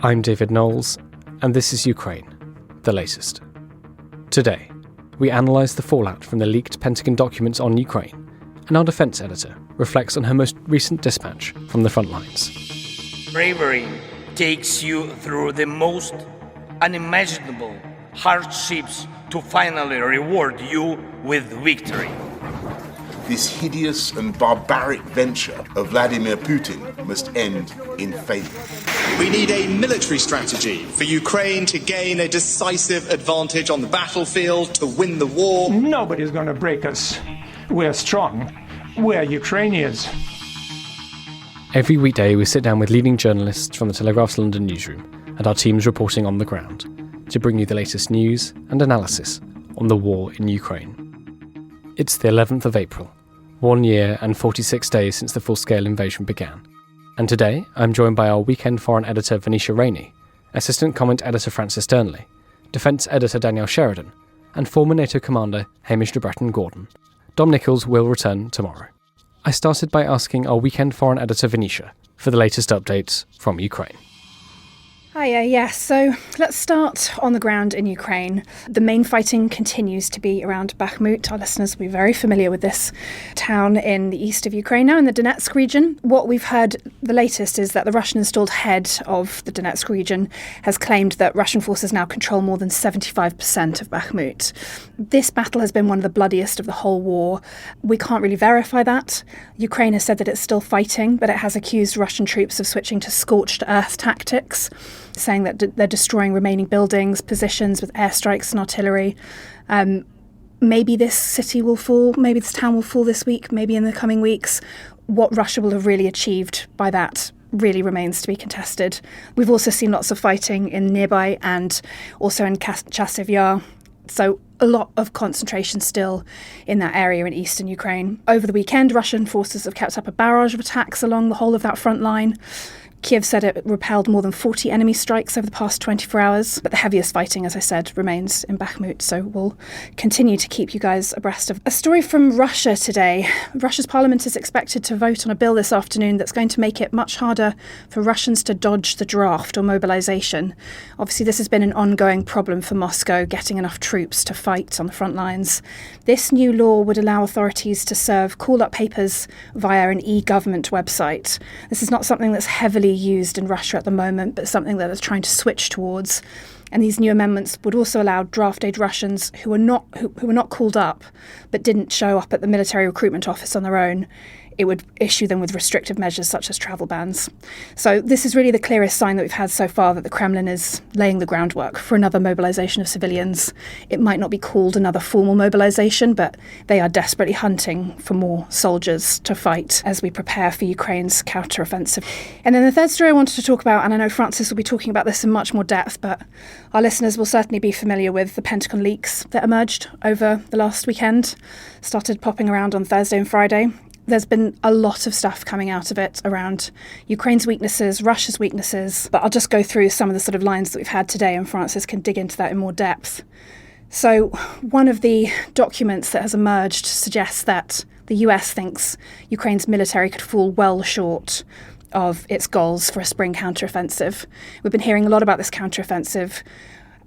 I'm David Knowles, and this is Ukraine, the latest. Today, we analyse the fallout from the leaked Pentagon documents on Ukraine, and our defence editor reflects on her most recent dispatch from the frontlines. Bravery takes you through the most unimaginable hardships to finally reward you with victory. This hideous and barbaric venture of Vladimir Putin must end in failure. We need a military strategy for Ukraine to gain a decisive advantage on the battlefield, to win the war. Nobody's going to break us. We're strong. We're Ukrainians. Every weekday we sit down with leading journalists from the Telegraph's London newsroom and our teams reporting on the ground to bring you the latest news and analysis on the war in Ukraine. It's the 11th of April, 1 year and 46 days since the full-scale invasion began. And today, I'm joined by our weekend foreign editor Venetia Rainey, assistant comment editor Francis Durnley, defence editor Danielle Sheridan, and former NATO commander Hamish de Bretton-Gordon. Dom Nichols will return tomorrow. I started by asking our weekend foreign editor Venetia for the latest updates from Ukraine. Hiya, so let's start on the ground in Ukraine. The main fighting continues to be around Bakhmut. Our listeners will be very familiar with this town in the east of Ukraine now, in the Donetsk region. What we've heard, the latest, is that the Russian-installed head of the Donetsk region has claimed that Russian forces now control more than 75% of Bakhmut. This battle has been one of the bloodiest of the whole war. We can't really verify that. Ukraine has said that it's still fighting, but it has accused Russian troops of switching to scorched earth tactics, saying that they're destroying remaining buildings, positions with airstrikes and artillery. Maybe this city will fall, maybe this town will fall this week, maybe in the coming weeks. What Russia will have really achieved by that really remains to be contested. We've also seen lots of fighting in nearby and also in Chasiv Yar. So a lot of concentration still in that area in eastern Ukraine. Over the weekend, Russian forces have kept up a barrage of attacks along the whole of that front line. Kiev said it repelled more than 40 enemy strikes over the past 24 hours, but the heaviest fighting, as I said, remains in Bakhmut, so we'll continue to keep you guys abreast of a story from Russia today. Russia's parliament is expected to vote on a bill this afternoon that's going to make it much harder for Russians to dodge the draft or mobilisation. Obviously, this has been an ongoing problem for Moscow, getting enough troops to fight on the front lines. This new law would allow authorities to serve call-up papers via an e-government website. This is not something that's heavily used in Russia at the moment, but something that it's trying to switch towards. And these new amendments would also allow draft-age Russians who were not called up but didn't show up at the military recruitment office on their own. It would issue them with restrictive measures such as travel bans. So this is really the clearest sign that we've had so far that the Kremlin is laying the groundwork for another mobilisation of civilians. It might not be called another formal mobilisation, but they are desperately hunting for more soldiers to fight as we prepare for Ukraine's counter-offensive. And then the third story I wanted to talk about, and I know Francis will be talking about this in much more depth, but our listeners will certainly be familiar with the Pentagon leaks that emerged over the last weekend, started popping around on Thursday and Friday. There's been a lot of stuff coming out of it around Ukraine's weaknesses, Russia's weaknesses, but I'll just go through some of the sort of lines that we've had today, and Francis can dig into that in more depth. So one of the documents that has emerged suggests that the US thinks Ukraine's military could fall well short of its goals for a spring counteroffensive. We've been hearing a lot about this counteroffensive,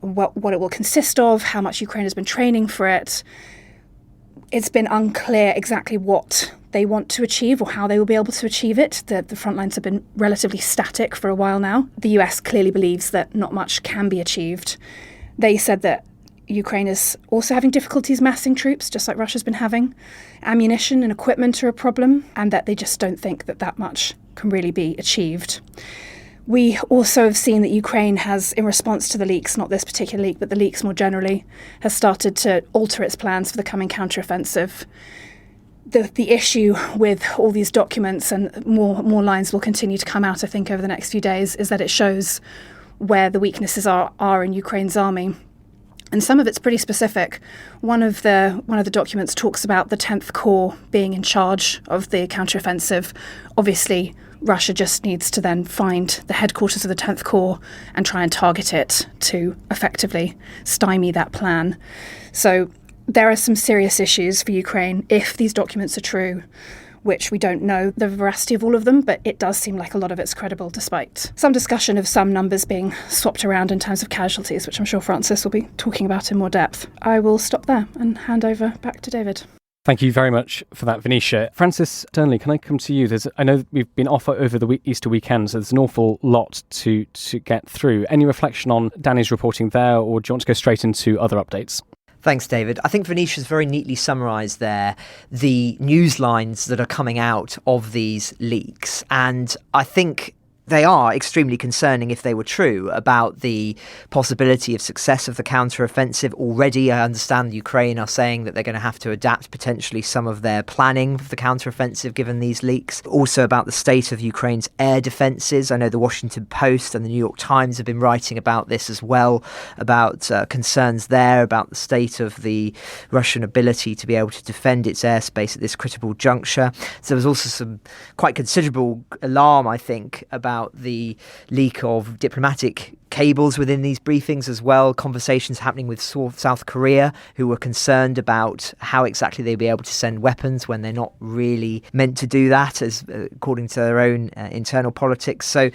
what it will consist of, how much Ukraine has been training for it. It's been unclear exactly what they want to achieve or how they will be able to achieve it. The front lines have been relatively static for a while now. The US clearly believes that not much can be achieved. They said that Ukraine is also having difficulties massing troops, just like Russia's been having. Ammunition and equipment are a problem, and that they just don't think that much can really be achieved. We also have seen that Ukraine has, in response to the leaks, not this particular leak, but the leaks more generally, has started to alter its plans for the coming counteroffensive. The issue with all these documents, and more lines will continue to come out, I think, over the next few days, is that it shows where the weaknesses are in Ukraine's army. And some of it's pretty specific. One of the documents talks about the 10th Corps being in charge of the counteroffensive. Obviously, Russia just needs to then find the headquarters of the 10th Corps and try and target it to effectively stymie that plan. So there are some serious issues for Ukraine if these documents are true. which we don't know the veracity of all of them, but it does seem like a lot of it's credible, despite some discussion of some numbers being swapped around in terms of casualties, which I'm sure Francis will be talking about in more depth. I will stop there and hand over back to David. Thank you very much for that, Venetia. Francis Durnley, can I come to you? I know we've been off over the Easter weekend, so there's an awful lot to get through. Any reflection on Danny's reporting there, or do you want to go straight into other updates? Thanks, David. I think Venetia's very neatly summarised there the news lines that are coming out of these leaks. And I think they are extremely concerning if they were true about the possibility of success of the counter-offensive. Already, I understand Ukraine are saying that they're going to have to adapt potentially some of their planning for the counter-offensive given these leaks. Also about the state of Ukraine's air defences. I know the Washington Post and the New York Times have been writing about this as well, about concerns there about the state of the Russian ability to be able to defend its airspace at this critical juncture. So there was also some quite considerable alarm, I think, about the leak of diplomatic cables within these briefings as well, conversations happening with South Korea, who were concerned about how exactly they'd be able to send weapons when they're not really meant to do that, as according to their own internal politics. So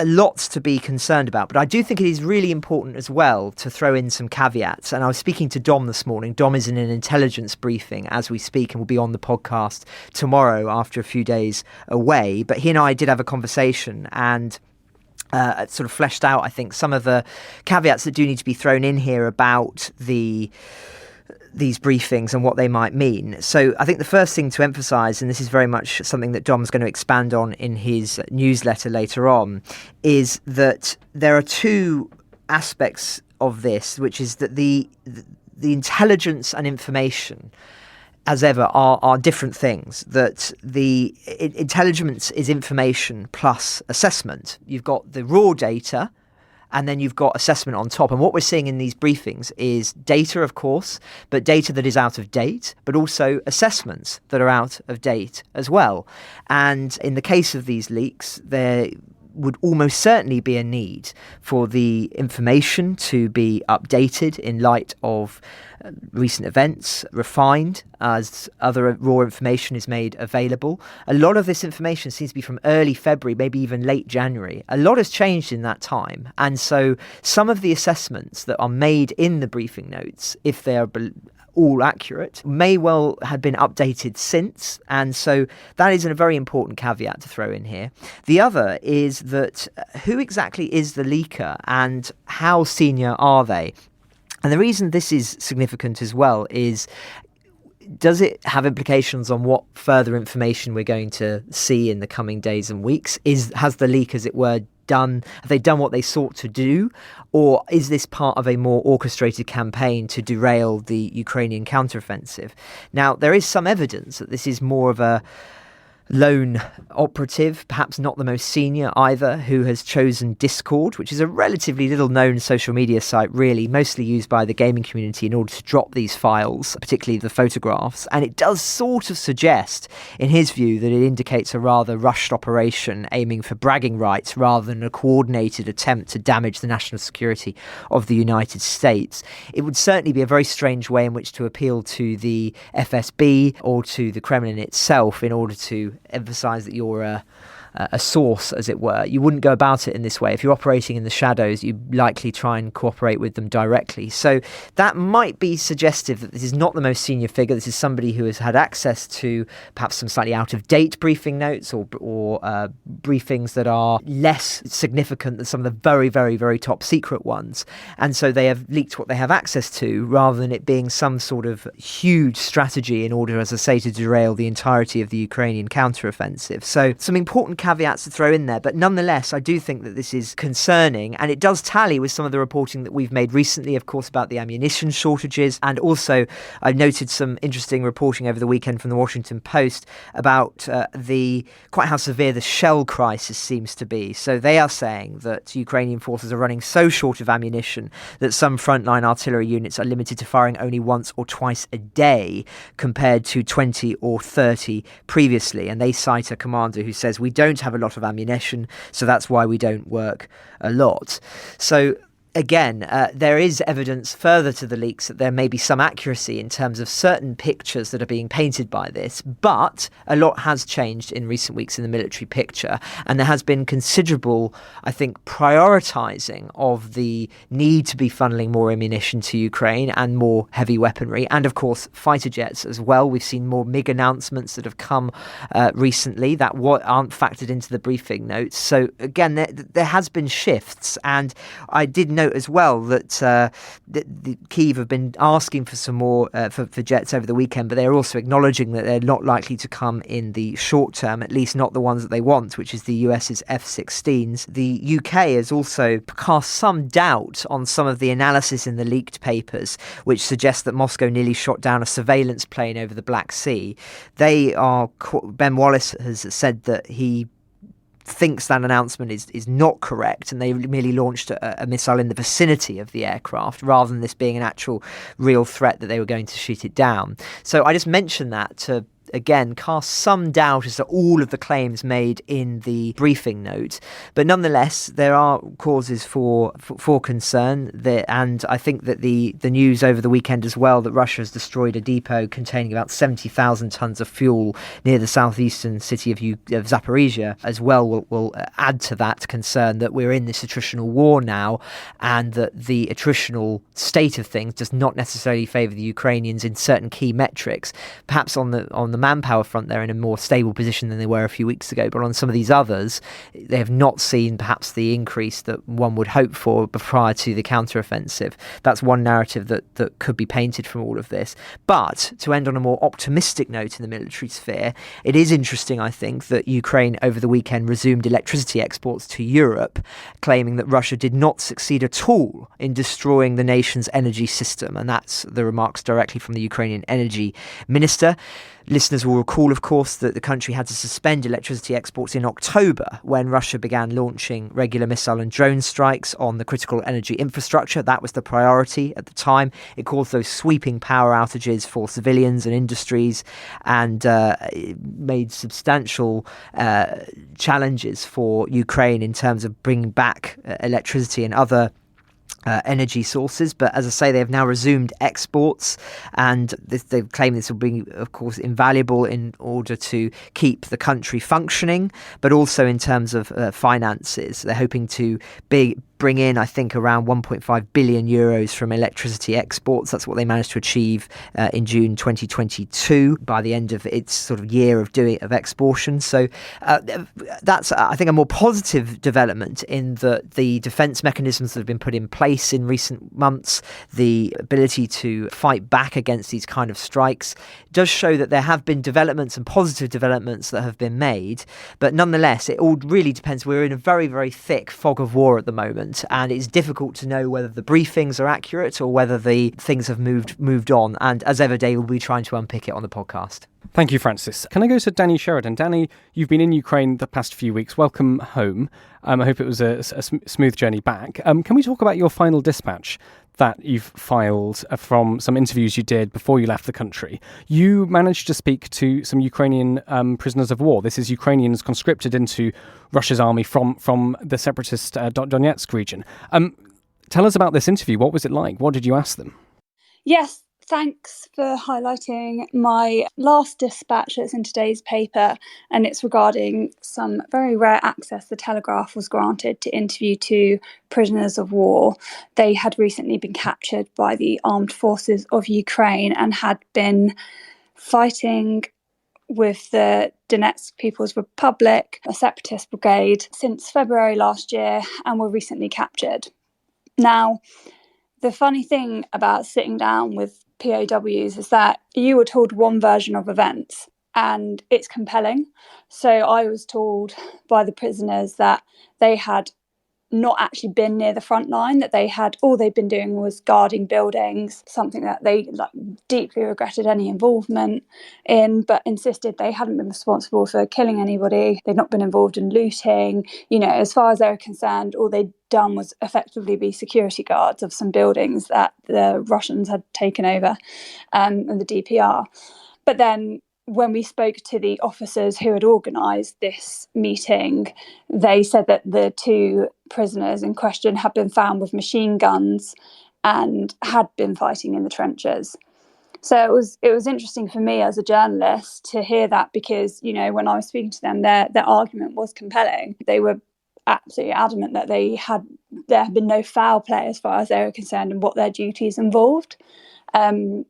lots to be concerned about. But I do think it is really important as well to throw in some caveats. And I was speaking to Dom this morning. Dom is in an intelligence briefing as we speak and will be on the podcast tomorrow after a few days away. But he and I did have a conversation and sort of fleshed out, I think, some of the caveats that do need to be thrown in here about these briefings and what they might mean. So I think the first thing to emphasise, and this is very much something that Dom's going to expand on in his newsletter later on, is that there are two aspects of this, which is that the intelligence and information, as ever, are different things. That the intelligence is information plus assessment. You've got the raw data, and then you've got assessment on top. And what we're seeing in these briefings is data, of course, but data that is out of date, but also assessments that are out of date as well. And in the case of these leaks, there would almost certainly be a need for the information to be updated in light of recent events, refined as other raw information is made available. A lot of this information seems to be from early February, maybe even late January. A lot has changed in that time. And so some of the assessments that are made in the briefing notes, if they are all accurate, may well have been updated since, and so that is a very important caveat to throw in here. The other is that who exactly is the leaker and how senior are they? And the reason this is significant as well is, does it have implications on what further information we're going to see in the coming days and weeks? Has the leak, as it were, have they done what they sought to do, or is this part of a more orchestrated campaign to derail the Ukrainian counteroffensive? Now, there is some evidence that this is more of a lone operative, perhaps not the most senior either, who has chosen Discord, which is a relatively little known social media site, really, mostly used by the gaming community in order to drop these files, particularly the photographs. And it does sort of suggest, in his view, that it indicates a rather rushed operation aiming for bragging rights rather than a coordinated attempt to damage the national security of the United States. It would certainly be a very strange way in which to appeal to the FSB or to the Kremlin itself in order to emphasize that you're a source, as it were. You wouldn't go about it in this way. If you're operating in the shadows, you'd likely try and cooperate with them directly. So that might be suggestive that this is not the most senior figure. This is somebody who has had access to perhaps some slightly out-of-date briefing notes or briefings that are less significant than some of the very, very, very top secret ones. And so they have leaked what they have access to rather than it being some sort of huge strategy in order, as I say, to derail the entirety of the Ukrainian counteroffensive. So some important caveats to throw in there, but nonetheless, I do think that this is concerning, and it does tally with some of the reporting that we've made recently, of course, about the ammunition shortages. And also, I noted some interesting reporting over the weekend from the Washington Post about quite how severe the shell crisis seems to be. So they are saying that Ukrainian forces are running so short of ammunition that some frontline artillery units are limited to firing only once or twice a day compared to 20 or 30 previously. And they cite a commander who says, "We don't have a lot of ammunition, so that's why we don't work a lot." So Again, there is evidence further to the leaks that there may be some accuracy in terms of certain pictures that are being painted by this, but a lot has changed in recent weeks in the military picture, and there has been considerable, I think, prioritising of the need to be funneling more ammunition to Ukraine and more heavy weaponry, and of course fighter jets as well. We've seen more MiG announcements that have come recently that aren't factored into the briefing notes. So again, there has been shifts, and I did note as well that the Kyiv have been asking for some more for jets over the weekend, but they're also acknowledging that they're not likely to come in the short term, at least not the ones that they want, which is the US's F-16s. The UK has also cast some doubt on some of the analysis in the leaked papers, which suggests that Moscow nearly shot down a surveillance plane over the Black Sea. Ben Wallace has said that he thinks that announcement is not correct, and they merely launched a missile in the vicinity of the aircraft rather than this being an actual real threat that they were going to shoot it down. So I just mentioned that to again cast some doubt as to all of the claims made in the briefing note, but nonetheless there are causes for concern there, and I think that the news over the weekend as well that Russia has destroyed a depot containing about 70,000 tons of fuel near the southeastern city of Zaporizhia as well will add to that concern that we're in this attritional war now, and that the attritional state of things does not necessarily favour the Ukrainians in certain key metrics. Perhaps on the manpower front, they're in a more stable position than they were a few weeks ago, but on some of these others, they have not seen perhaps the increase that one would hope for prior to the counteroffensive. That's one narrative that could be painted from all of this. But to end on a more optimistic note in the military sphere, it is interesting, I think, that Ukraine over the weekend resumed electricity exports to Europe, claiming that Russia did not succeed at all in destroying the nation's energy system, and that's the remarks directly from the Ukrainian energy minister. Listeners will recall, of course, that the country had to suspend electricity exports in October when Russia began launching regular missile and drone strikes on the critical energy infrastructure. That was the priority at the time. It caused those sweeping power outages for civilians and industries, and made substantial challenges for Ukraine in terms of bringing back electricity and other energy sources. But as I say, they have now resumed exports, and they claim this will be, of course, invaluable in order to keep the country functioning, but also in terms of finances. They're hoping to bring in, I think, around 1.5 billion euros from electricity exports. That's what they managed to achieve in June 2022 by the end of its sort of year of exportation. So that's, I think, a more positive development in the defence mechanisms that have been put in place in recent months, the ability to fight back against these kind of strikes, does show that there have been developments and positive developments that have been made. But nonetheless, it all really depends. We're in a very, very thick fog of war at the moment, and it's difficult to know whether the briefings are accurate or whether the things have moved on. And as ever, Dave will be trying to unpick it on the podcast. Thank you, Francis. Can I go to Danny Sheridan? Danny, you've been in Ukraine the past few weeks. Welcome home. I hope it was a smooth journey back. Can we talk about your final dispatch that you've filed from some interviews you did before you left the country? You managed to speak to some Ukrainian prisoners of war. This is Ukrainians conscripted into Russia's army from the separatist Donetsk region. Tell us about this interview. What was it like? What did you ask them? Yes, thanks for highlighting my last dispatch that's in today's paper, and it's regarding some very rare access the Telegraph was granted to interview two prisoners of war. They had recently been captured by the armed forces of Ukraine and had been fighting with the Donetsk People's Republic, a separatist brigade, since February last year, and were recently captured. Now, the funny thing about sitting down with POWs is that you were told one version of events, and it's compelling. So I was told by the prisoners that they had not actually been near the front line, that all they'd been doing was guarding buildings, something that they deeply regretted any involvement in, but insisted they hadn't been responsible for killing anybody. They'd not been involved in looting. As far as they were concerned, all they'd done was effectively be security guards of some buildings that the Russians had taken over, and the DPR. But then when we spoke to the officers who had organised this meeting, they said that the 2 prisoners in question had been found with machine guns and had been fighting in the trenches. So it was interesting for me as a journalist to hear that, because, you know, when I was speaking to them, their argument was compelling. They were absolutely adamant that there had been no foul play as far as they were concerned and what their duties involved. And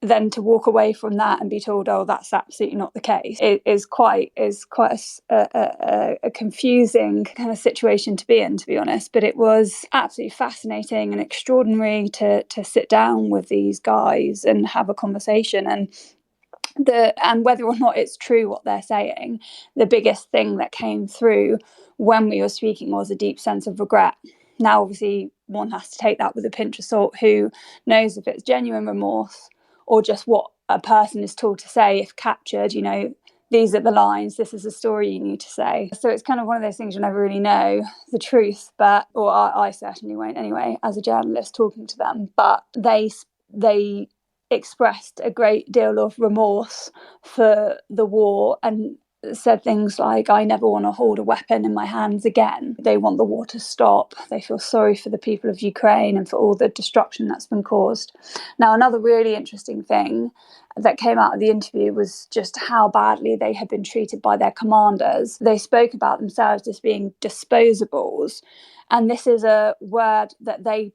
then to walk away from that and be told, oh, that's absolutely not the case, it is quite a confusing kind of situation to be in, to be honest. But it was absolutely fascinating and extraordinary to sit down with these guys and have a conversation. And whether or not it's true what they're saying, the biggest thing that came through when we were speaking was a deep sense of regret. Now, obviously, one has to take that with a pinch of salt. Who knows if it's genuine remorse or just what a person is told to say if captured? You know, these are the lines, this is the story you need to say. So it's kind of one of those things you'll never really know the truth, or I certainly won't anyway, as a journalist talking to them. But they expressed a great deal of remorse for the war and said things like, I never want to hold a weapon in my hands again. They want the war to stop. They feel sorry for the people of Ukraine and for all the destruction that's been caused. Now, another really interesting thing that came out of the interview was just how badly they had been treated by their commanders. They spoke about themselves as being disposables, and this is a word that they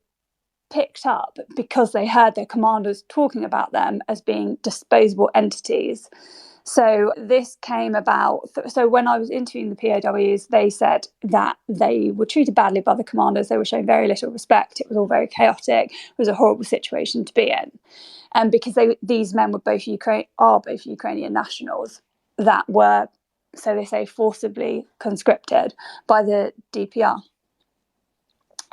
picked up because they heard their commanders talking about them as being disposable entities. So this came about. So when I was interviewing the POWs, they said that they were treated badly by the commanders. They were shown very little respect. It was all very chaotic. It was a horrible situation to be in. And because these men were both Ukrainian nationals that were, so they say, forcibly conscripted by the DPR.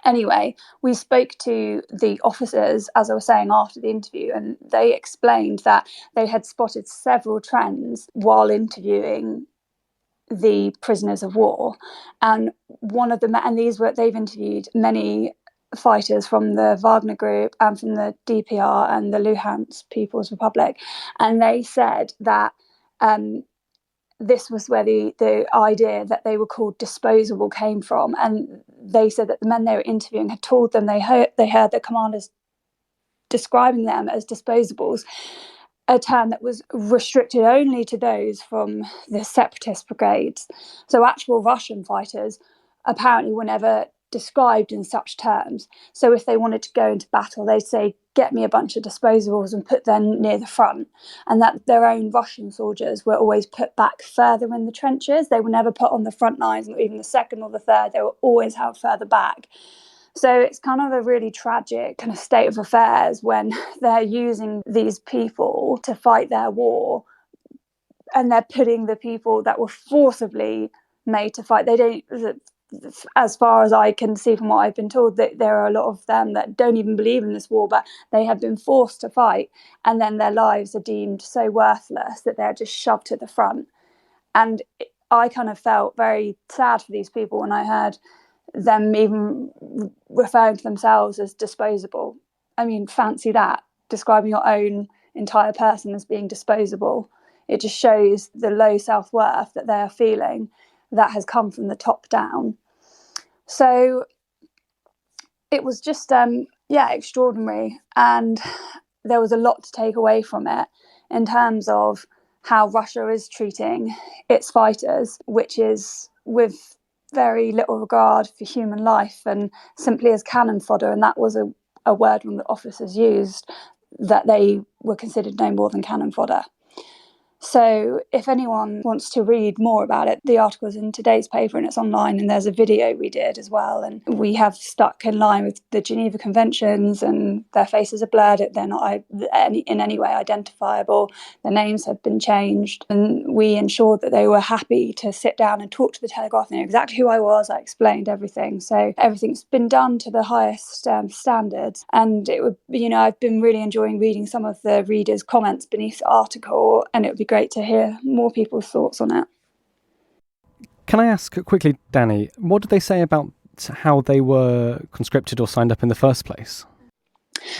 Anyway, we spoke to the officers, as I was saying, after the interview, and they explained that they had spotted several trends while interviewing the prisoners of war. And one of them, and they've interviewed many fighters from the Wagner Group and from the DPR and the Luhansk People's Republic, and they said that this was where the idea that they were called disposable came from. And they said that the men they were interviewing had told them they heard their commanders describing them as disposables, a term that was restricted only to those from the separatist brigades. So actual Russian fighters apparently were never described in such terms. So if they wanted to go into battle, they'd say, get me a bunch of disposables and put them near the front. And that their own Russian soldiers were always put back further in the trenches. They were never put on the front lines, not even the second or the third. They were always held further back. So it's kind of a really tragic kind of state of affairs when they're using these people to fight their war, and they're putting the people that were forcibly made to fight. They don't, as far as I can see from what I've been told, that there are a lot of them that don't even believe in this war, but they have been forced to fight, and then their lives are deemed so worthless that they're just shoved to the front. And I kind of felt very sad for these people when I heard them even referring to themselves as disposable. I mean, fancy that, describing your own entire person as being disposable. It just shows the low self-worth that they're feeling that has come from the top down. So it was just, extraordinary. And there was a lot to take away from it in terms of how Russia is treating its fighters, which is with very little regard for human life and simply as cannon fodder. And that was a word one of the officers used, that they were considered no more than cannon fodder. So if anyone wants to read more about it, the article is in today's paper and it's online, and there's a video we did as well. And we have stuck in line with the Geneva Conventions, and their faces are blurred. They're not in any way identifiable. Their names have been changed. And we ensured that they were happy to sit down and talk to the Telegraph. They knew exactly who I was. I explained everything. So everything's been done to the highest standards. And it would, I've been really enjoying reading some of the readers' comments beneath the article, and it would be great to hear more people's thoughts on it. Can I ask quickly, Danny, what did they say about how they were conscripted or signed up in the first place?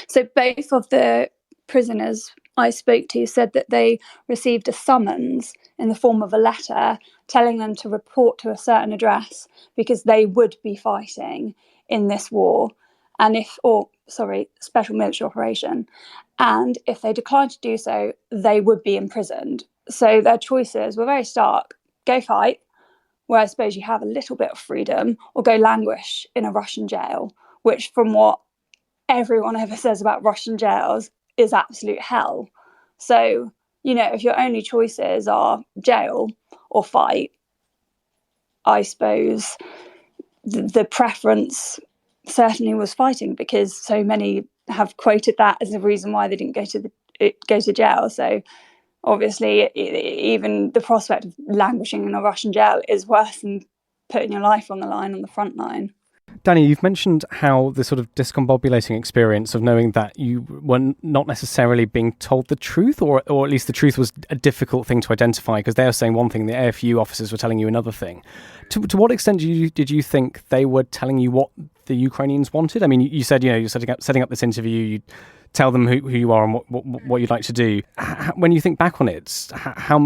So both of the prisoners I spoke to said that they received a summons in the form of a letter telling them to report to a certain address because they would be fighting in this war, special military operation. And if they declined to do so, they would be imprisoned. So their choices were very stark. Go fight, where I suppose you have a little bit of freedom, or go languish in a Russian jail, which, from what everyone ever says about Russian jails, is absolute hell. So, if your only choices are jail or fight, I suppose the preference certainly was fighting, because so many have quoted that as the reason why they didn't go to jail. So obviously, even the prospect of languishing in a Russian jail is worse than putting your life on the line on the front line. Danny, you've mentioned how the sort of discombobulating experience of knowing that you were not necessarily being told the truth, or at least the truth was a difficult thing to identify, because they were saying one thing, the AFU officers were telling you another thing. To what extent did you think they were telling you what the Ukrainians wanted? I mean, you said, you're setting up this interview, you tell them who you are and what you'd like to do. When you think back on it, how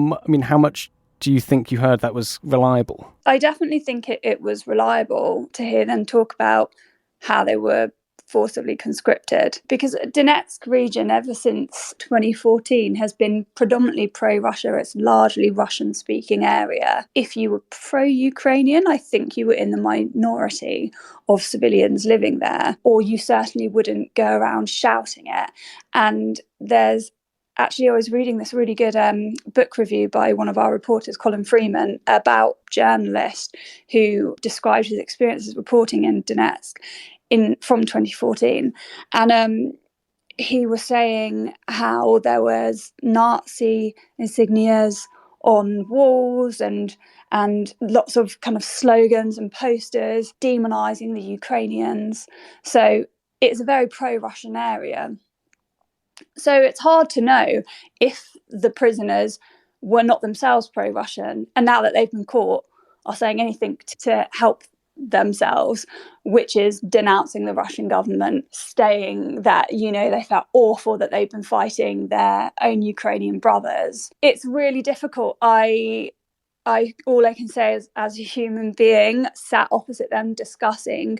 much do you think you heard that was reliable? I definitely think it was reliable to hear them talk about how they were forcibly conscripted, because Donetsk region, ever since 2014, has been predominantly pro-Russia. It's largely Russian-speaking area. If you were pro-Ukrainian, I think you were in the minority of civilians living there, or you certainly wouldn't go around shouting it. And I was reading this really good book review by one of our reporters, Colin Freeman, about journalists who described his experiences reporting in Donetsk from 2014. And he was saying how there was Nazi insignias on walls and lots of kind of slogans and posters demonising the Ukrainians. So it's a very pro-Russian area. So it's hard to know if the prisoners were not themselves pro-Russian, and now that they've been caught, are saying anything to help themselves, which is denouncing the Russian government, saying that, they felt awful that they've been fighting their own Ukrainian brothers. It's really difficult. All I can say is, as a human being sat opposite them discussing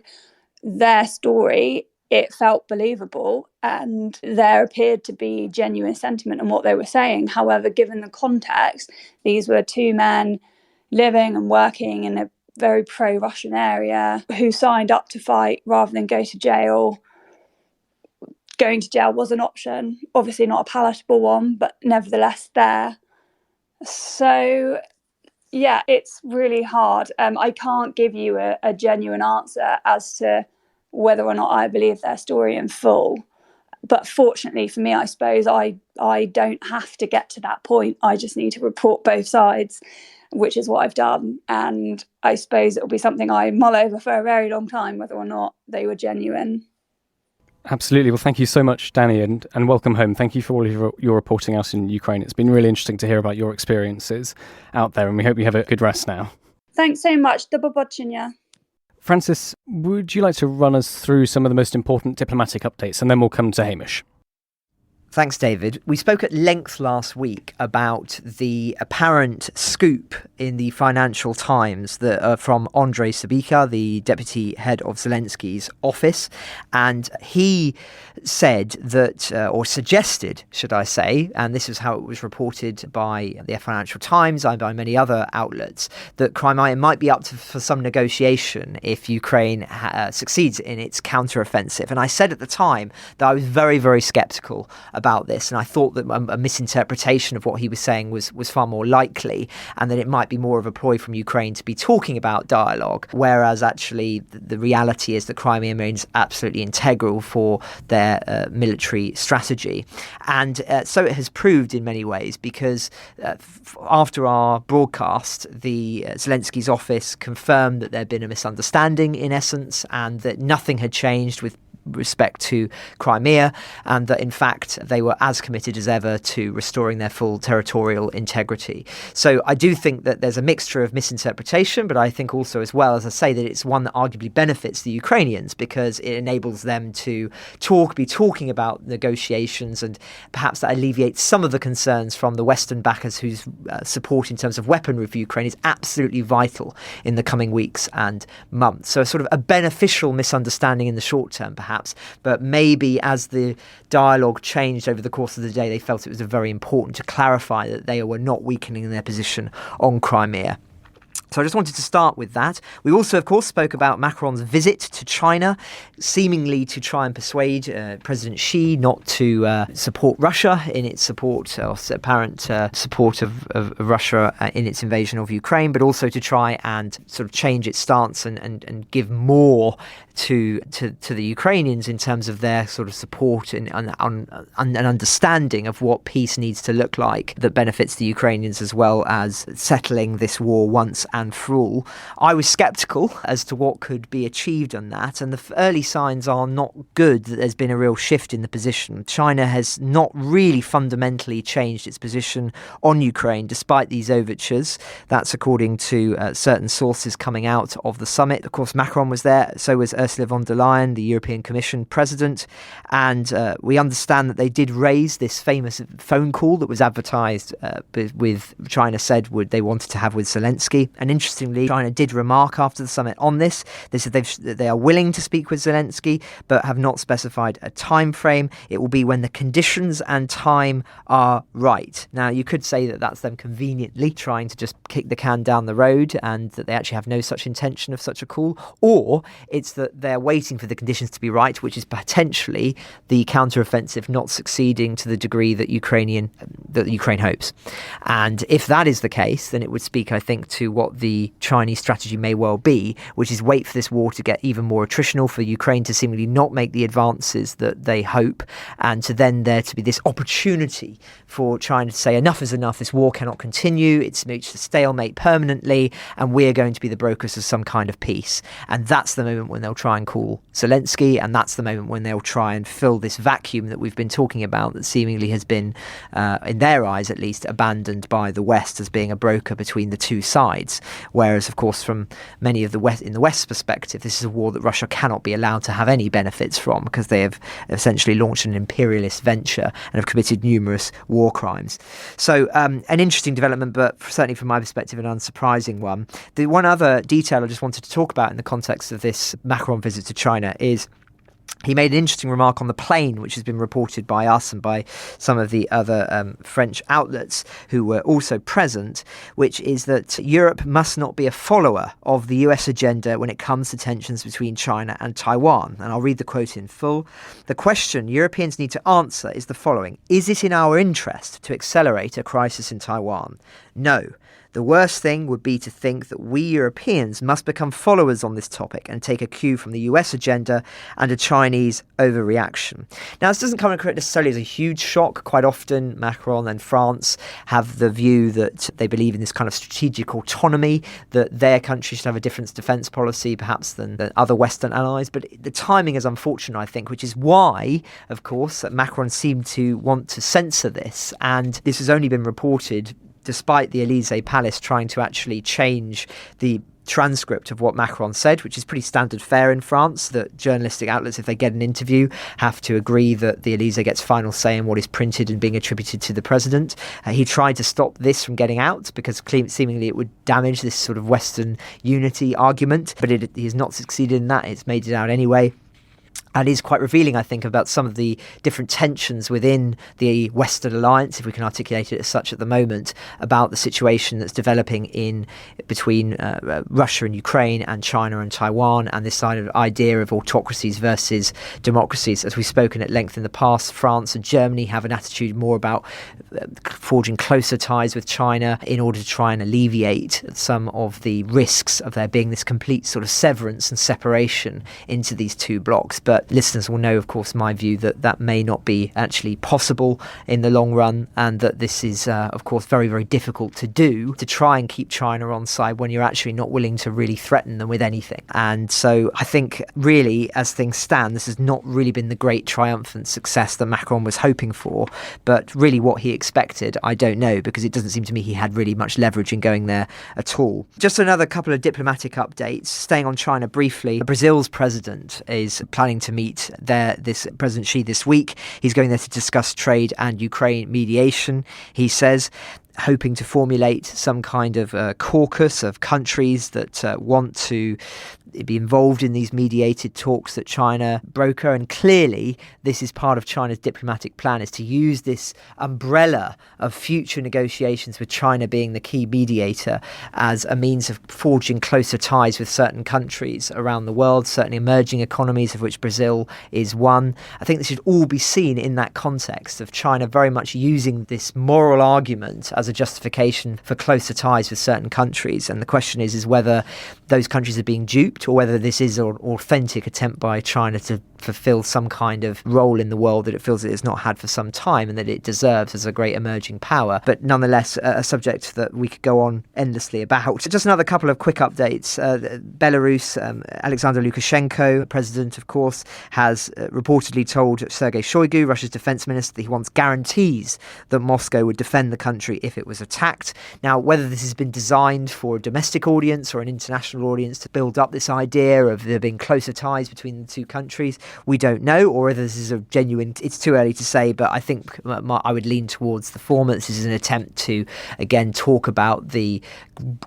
their story, it felt believable and there appeared to be genuine sentiment in what they were saying. However, given the context, these were two men living and working in a very pro-Russian area who signed up to fight rather than go to jail. Going to jail was an option, obviously not a palatable one, but nevertheless there. So, yeah, it's really hard. I can't give you a genuine answer as to whether or not I believe their story in full. But fortunately for me, I suppose I don't have to get to that point. I just need to report both sides, which is what I've done. And I suppose it'll be something I mull over for a very long time, whether or not they were genuine. Absolutely. Well, thank you so much, Danny, and welcome home. Thank you for all of your reporting out in Ukraine. It's been really interesting to hear about your experiences out there, and we hope you have a good rest now. Thanks so much. Do побачення. Francis, would you like to run us through some of the most important diplomatic updates, and then we'll come to Hamish? Thanks, David. We spoke at length last week about the apparent scoop in the Financial Times that from Andrei Sabika, the deputy head of Zelensky's office. And he said that, or suggested, should I say, and this is how it was reported by the Financial Times and by many other outlets, that Crimea might be up for some negotiation if Ukraine succeeds in its counteroffensive. And I said at the time that I was very, very sceptical about this, and I thought that a misinterpretation of what he was saying was far more likely, and that it might be more of a ploy from Ukraine to be talking about dialogue, whereas actually the reality is that Crimea remains absolutely integral for their military strategy. And so it has proved in many ways, because after our broadcast, the Zelensky's office confirmed that there had been a misunderstanding in essence, and that nothing had changed with respect to Crimea, and that in fact they were as committed as ever to restoring their full territorial integrity. So I do think that there's a mixture of misinterpretation, but I think also as well, as I say, that it's one that arguably benefits the Ukrainians because it enables them to be talking about negotiations, and perhaps that alleviates some of the concerns from the Western backers whose support in terms of weaponry for Ukraine is absolutely vital in the coming weeks and months. So sort of a beneficial misunderstanding in the short term, perhaps, but maybe as the dialogue changed over the course of the day, they felt it was very important to clarify that they were not weakening their position on Crimea. So I just wanted to start with that. We also, of course, spoke about Macron's visit to China, seemingly to try and persuade President Xi not to support Russia in its support, or apparent support of Russia in its invasion of Ukraine, but also to try and sort of change its stance and give more to the Ukrainians in terms of their sort of support and understanding of what peace needs to look like that benefits the Ukrainians as well as settling this war once and for all. I was sceptical as to what could be achieved on that, and the early signs are not good that there's been a real shift in the position. China has not really fundamentally changed its position on Ukraine despite these overtures. That's according to certain sources coming out of the summit. Of course, Macron was there, so was Ursula von der Leyen, the European Commission president, and we understand that they did raise this famous phone call that was advertised with China said they wanted to have with Zelensky. And interestingly, China did remark after the summit on this. They said they are willing to speak with Zelensky, but have not specified a time frame. It will be when the conditions and time are right. Now, you could say that that's them conveniently trying to just kick the can down the road and that they actually have no such intention of such a call, or it's that they're waiting for the conditions to be right, which is potentially the counteroffensive not succeeding to the degree that Ukraine hopes. And if that is the case, then it would speak, I think, to what the Chinese strategy may well be, which is wait for this war to get even more attritional, for Ukraine to seemingly not make the advances that they hope, and to then there to be this opportunity for China to say enough is enough, this war cannot continue, it's reached a stalemate permanently, and we're going to be the brokers of some kind of peace. And that's the moment when they'll try and call Zelensky, and that's the moment when they'll try and fill this vacuum that we've been talking about that seemingly has been, in their eyes at least, abandoned by the West as being a broker between the two sides. Whereas, of course, from many of the West, in the West's perspective, this is a war that Russia cannot be allowed to have any benefits from because they have essentially launched an imperialist venture and have committed numerous war crimes. So an interesting development, but certainly from my perspective, an unsurprising one. The one other detail I just wanted to talk about in the context of this Macron visit to China is he made an interesting remark on the plane, which has been reported by us and by some of the other French outlets who were also present, which is that Europe must not be a follower of the US agenda when it comes to tensions between China and Taiwan. And I'll read the quote in full. The question Europeans need to answer is the following. Is it in our interest to accelerate a crisis in Taiwan? No. The worst thing would be to think that we Europeans must become followers on this topic and take a cue from the US agenda and a Chinese overreaction. Now, this doesn't come necessarily as a huge shock. Quite often, Macron and France have the view that they believe in this kind of strategic autonomy, that their country should have a different defence policy, perhaps, than other Western allies. But the timing is unfortunate, I think, which is why, of course, Macron seemed to want to censor this. And this has only been reported despite the Élysée Palace trying to actually change the transcript of what Macron said, which is pretty standard fare in France, that journalistic outlets, if they get an interview, have to agree that the Élysée gets final say in what is printed and being attributed to the president. He tried to stop this from getting out because seemingly it would damage this sort of Western unity argument, but he has not succeeded in that. It's made it out anyway. And is quite revealing, I think, about some of the different tensions within the Western alliance, if we can articulate it as such at the moment, about the situation that's developing between Russia and Ukraine and China and Taiwan, and this kind of idea of autocracies versus democracies. As we've spoken at length in the past, France and Germany have an attitude more about forging closer ties with China in order to try and alleviate some of the risks of there being this complete sort of severance and separation into these two blocks. But But listeners will know, of course, my view that that may not be actually possible in the long run, and that this is, of course, very, very difficult to do, to try and keep China on side when you're actually not willing to really threaten them with anything. And so I think really, as things stand, this has not really been the great triumphant success that Macron was hoping for, but really what he expected, I don't know, because it doesn't seem to me he had really much leverage in going there at all. Just another couple of diplomatic updates. Staying on China briefly, Brazil's president is planning to meet President Xi this week. He's going there to discuss trade and Ukraine mediation, he says, hoping to formulate some kind of caucus of countries that want to be involved in these mediated talks that China broker. And clearly this is part of China's diplomatic plan, is to use this umbrella of future negotiations with China being the key mediator as a means of forging closer ties with certain countries around the world, certainly emerging economies, of which Brazil is one. I think this should all be seen in that context of China very much using this moral argument as a justification for closer ties with certain countries. And the question is whether those countries are being duped, or whether this is an authentic attempt by China to fulfill some kind of role in the world that it feels it has not had for some time and that it deserves as a great emerging power. But nonetheless, a subject that we could go on endlessly about. Just another couple of quick updates. Belarus, Alexander Lukashenko, president, of course, has reportedly told Sergei Shoigu, Russia's defense minister, that he wants guarantees that Moscow would defend the country if it was attacked. Now, whether this has been designed for a domestic audience or an international audience to build up this idea of there being closer ties between the two countries, we don't know, or whether this is a genuine, it's too early to say, but I think I would lean towards the former. This is an attempt to, again, talk about the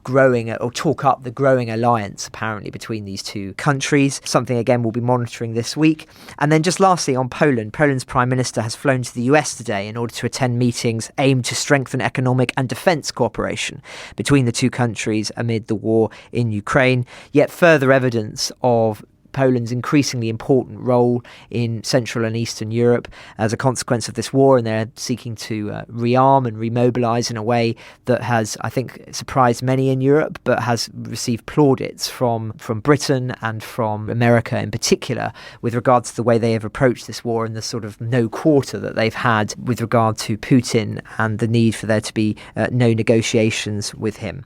growing, or talk up the growing alliance, apparently, between these two countries. Something, again, we'll be monitoring this week. And then just lastly, on Poland, Poland's Prime Minister has flown to the US today in order to attend meetings aimed to strengthen economic and defence cooperation between the two countries amid the war in Ukraine. Yet further evidence of Poland's increasingly important role in Central and Eastern Europe as a consequence of this war, and they're seeking to rearm and remobilise in a way that has, I think, surprised many in Europe, but has received plaudits from Britain and from America in particular with regards to the way they have approached this war and the sort of no quarter that they've had with regard to Putin and the need for there to be no negotiations with him.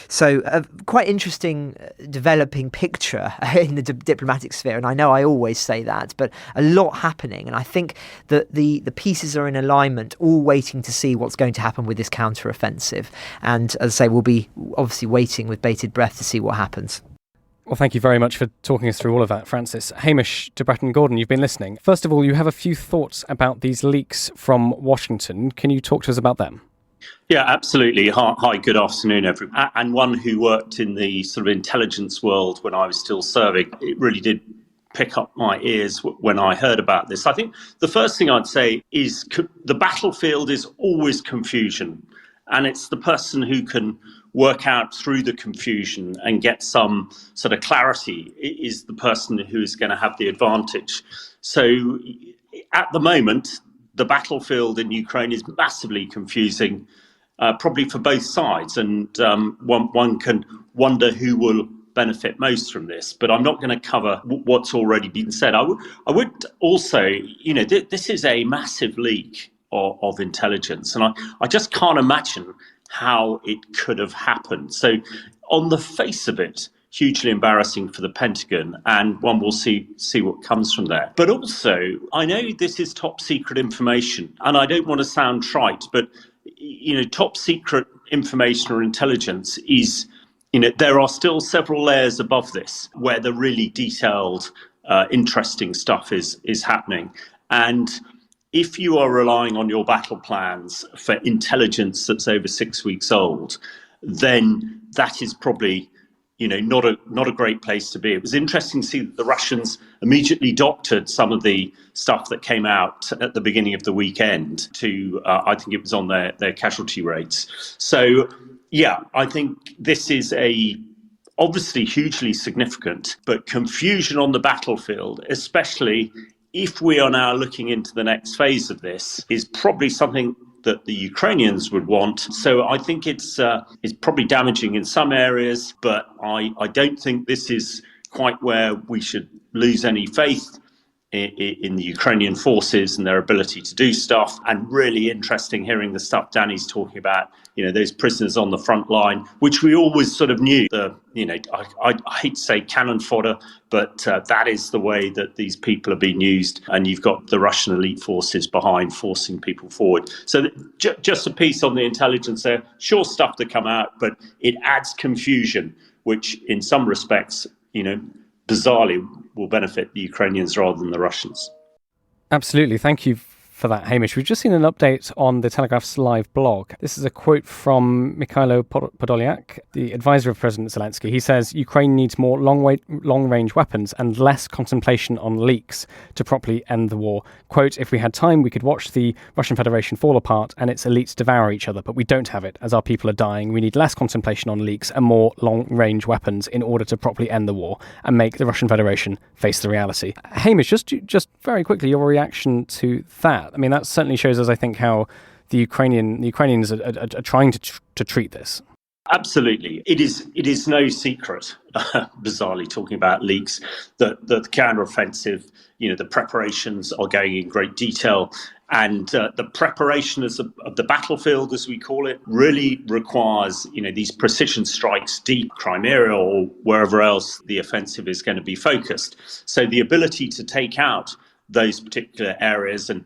So a quite interesting developing picture in the diplomatic sphere, and I know I always say that, but a lot happening, and I think that the pieces are in alignment, all waiting to see what's going to happen with this counter-offensive. And as I say, we'll be obviously waiting with bated breath to see what happens. Well, thank you very much for talking us through all of that, Francis. Hamish de Bretton-Gordon, you've been listening. First of all, you have a few thoughts about these leaks from Washington. Can you talk to us about them? Yeah, absolutely. Hi, good afternoon, everyone. And one who worked in the sort of intelligence world when I was still serving, it really did pick up my ears when I heard about this. I think the first thing I'd say is the battlefield is always confusion, and it's the person who can work out through the confusion and get some sort of clarity is the person who is going to have the advantage. So at the moment, the battlefield in Ukraine is massively confusing, probably for both sides. And one can wonder who will benefit most from this. But I'm not going to cover what's already been said. I would also, this is a massive leak of intelligence. And I just can't imagine how it could have happened. So on the face of it, hugely embarrassing for the Pentagon, and one will see what comes from there. But also, I know this is top secret information, and I don't want to sound trite, but top secret information or intelligence is, there are still several layers above this where the really detailed, interesting stuff is happening. And if you are relying on your battle plans for intelligence that's over 6 weeks old, then that is probably not a great place to be. It was interesting to see that the Russians immediately doctored some of the stuff that came out at the beginning of the weekend to, I think it was on their casualty rates. So, yeah, I think this is obviously hugely significant, but confusion on the battlefield, especially if we are now looking into the next phase of this, is probably something that the Ukrainians would want. So I think it's probably damaging in some areas, but I don't think this is quite where we should lose any faith in the Ukrainian forces and their ability to do stuff. And really interesting hearing the stuff Danny's talking about, those prisoners on the front line, which we always sort of knew. I hate to say cannon fodder, but that is the way that these people are being used. And you've got the Russian elite forces behind forcing people forward. So just a piece on the intelligence there. Sure stuff to come out, but it adds confusion, which in some respects, bizarrely will benefit the Ukrainians rather than the Russians. Absolutely. Thank you for that, Hamish. We've just seen an update on the Telegraph's live blog. This is a quote from Mikhailo Podolyak, the advisor of President Zelensky. He says Ukraine needs more long-range weapons and less contemplation on leaks to properly end the war. Quote, if we had time, we could watch the Russian Federation fall apart and its elites devour each other, but we don't have it. As our people are dying, we need less contemplation on leaks and more long-range weapons in order to properly end the war and make the Russian Federation face the reality. Hamish, just very quickly, your reaction to that. I mean, that certainly shows us, I think, how the Ukrainians are trying to treat this. Absolutely. It is no secret, bizarrely talking about leaks, that the counteroffensive, the preparations are going in great detail. And the preparation of the battlefield, as we call it, really requires, these precision strikes deep Crimea or wherever else the offensive is going to be focused. So the ability to take out those particular areas. And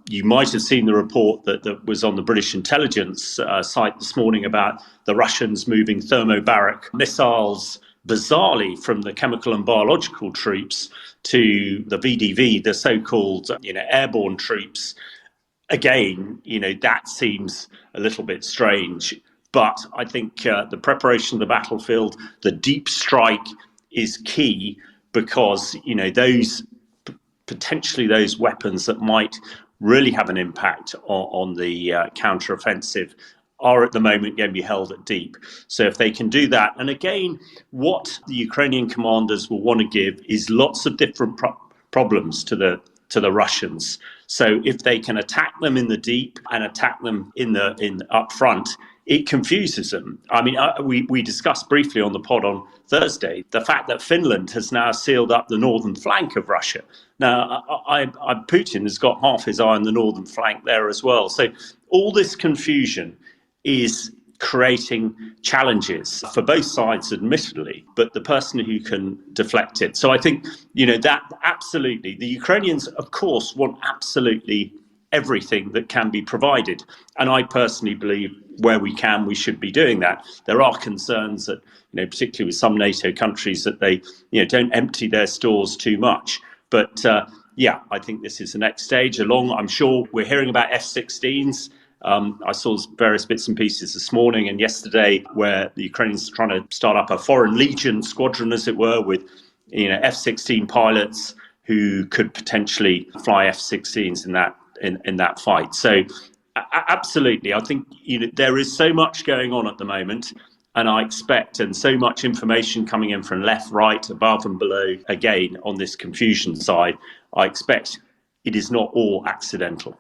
you might have seen the report that was on the British intelligence site this morning about the Russians moving thermobaric missiles, bizarrely, from the chemical and biological troops to the VDV, the so-called airborne troops. Again, that seems a little bit strange. But I think the preparation of the battlefield, the deep strike is key because, potentially those weapons that might really have an impact on the counteroffensive are at the moment going to be held at deep. So if they can do that, and again, what the Ukrainian commanders will want to give is lots of different problems to the Russians. So if they can attack them in the deep and attack them in up front, it confuses them. I mean, we discussed briefly on the pod on Thursday the fact that Finland has now sealed up the northern flank of Russia. Now, Putin has got half his eye on the northern flank there as well. So all this confusion is creating challenges for both sides, admittedly, but the person who can deflect it. So I think, that absolutely, the Ukrainians, of course, want absolutely everything that can be provided. And I personally believe where we can, we should be doing that. There are concerns that, particularly with some NATO countries, that they, don't empty their stores too much. But I think this is the next stage along. I'm sure we're hearing about F-16s. I saw various bits and pieces this morning and yesterday where the Ukrainians are trying to start up a foreign legion squadron, as it were, with F-16 pilots who could potentially fly F-16s in that fight. So absolutely, I think there is so much going on at the moment, and I expect, and so much information coming in from left, right, above and below, again, on this confusion side, I expect it is not all accidental.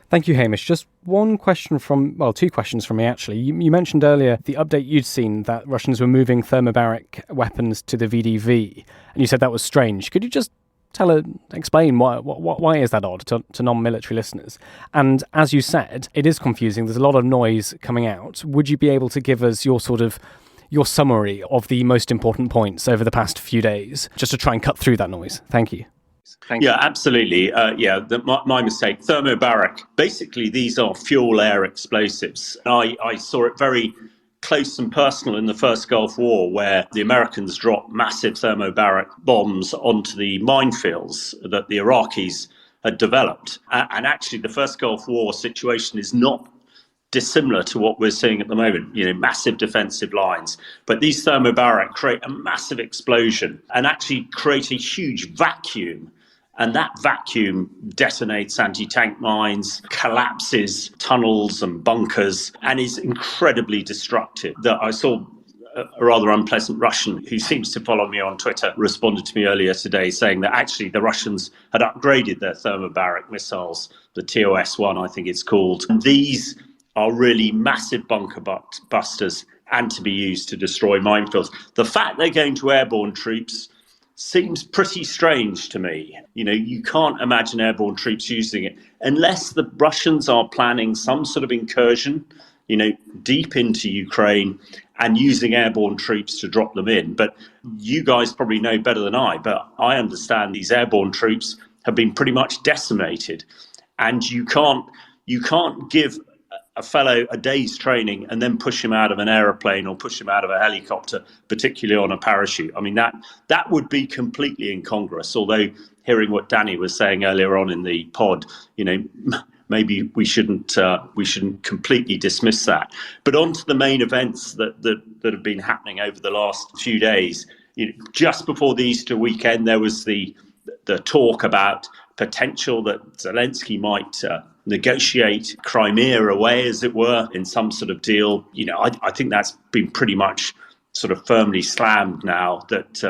Thank you, Hamish. Just two questions from me, actually. You mentioned earlier the update you'd seen that Russians were moving thermobaric weapons to the VDV, and you said that was strange. Could you just explain why is that odd to non-military listeners? And as you said, it is confusing. There's a lot of noise coming out. Would you be able to give us your summary of the most important points over the past few days, just to try and cut through that noise? Thank you. Yeah, absolutely. My mistake. Thermobaric. Basically, these are fuel-air explosives. I saw it very close and personal in the first Gulf War, where the Americans dropped massive thermobaric bombs onto the minefields that the Iraqis had developed. And actually, the first Gulf War situation is not dissimilar to what we're seeing at the moment, massive defensive lines. But these thermobaric create a massive explosion and actually create a huge vacuum. And that vacuum detonates anti-tank mines, collapses tunnels and bunkers, and is incredibly destructive. I saw a rather unpleasant Russian who seems to follow me on Twitter responded to me earlier today saying that actually the Russians had upgraded their thermobaric missiles, the TOS-1, I think it's called. And these are really massive bunker busters and to be used to destroy minefields. The fact they're going to airborne troops seems pretty strange to me. You can't imagine airborne troops using it unless the Russians are planning some sort of incursion, deep into Ukraine and using airborne troops to drop them in. But you guys probably know better than I, but I understand these airborne troops have been pretty much decimated. And you can't give a fellow a day's training and then push him out of an aeroplane or push him out of a helicopter, particularly on a parachute. I mean, that would be completely incongruous. Although hearing what Danny was saying earlier on in the pod, maybe we shouldn't completely dismiss that. But on to the main events that have been happening over the last few days. Just before the Easter weekend, there was the talk about potential that Zelensky might negotiate Crimea away, as it were, in some sort of deal. I think that's been pretty much sort of firmly slammed now that,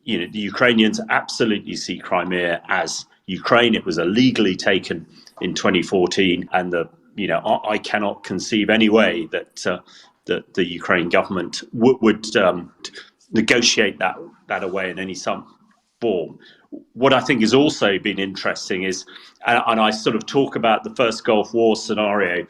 the Ukrainians absolutely see Crimea as Ukraine. It was illegally taken in 2014, and I cannot conceive any way that the Ukraine government would negotiate that away in any some form. What I think has also been interesting is, and I sort of talk about the first Gulf War scenario,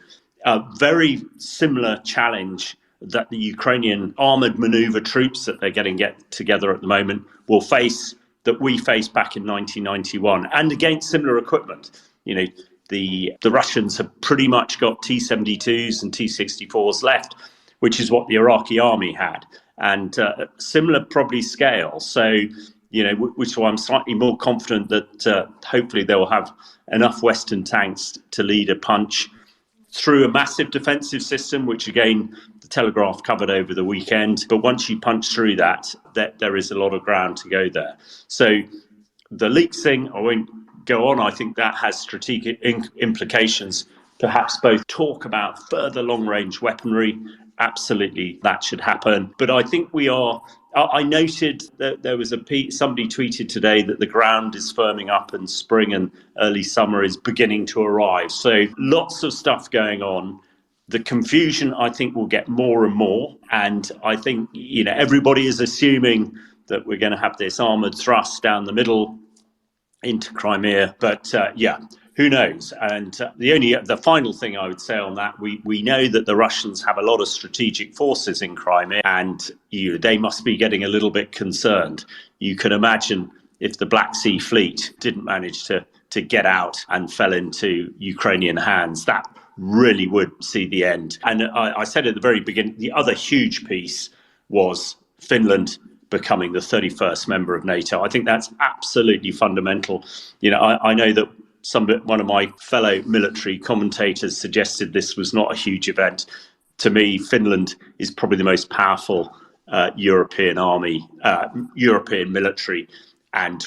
a very similar challenge that the Ukrainian armoured manoeuvre troops that they're getting together at the moment will face, that we faced back in 1991, and against similar equipment. The Russians have pretty much got T-72s and T-64s left, which is what the Iraqi army had, and similar probably scale. So, which is why I'm slightly more confident that hopefully they will have enough Western tanks to lead a punch through a massive defensive system, which again, the Telegraph covered over the weekend. But once you punch through that there is a lot of ground to go there. So the leaks thing, I won't go on. I think that has strategic implications. Perhaps both talk about further long-range weaponry. Absolutely, that should happen. But I think I noted that there was somebody tweeted today that the ground is firming up and spring and early summer is beginning to arrive. So lots of stuff going on. The confusion, I think, will get more and more. And I think, everybody is assuming that we're going to have this armoured thrust down the middle into Crimea. But who knows? And the final thing I would say on that, we know that the Russians have a lot of strategic forces in Crimea, and they must be getting a little bit concerned. You can imagine if the Black Sea Fleet didn't manage to get out and fell into Ukrainian hands, that really would see the end. And I said at the very beginning, the other huge piece was Finland becoming the 31st member of NATO. I think that's absolutely fundamental. I know that one of my fellow military commentators suggested this was not a huge event. To me, Finland is probably the most powerful European army, European military, and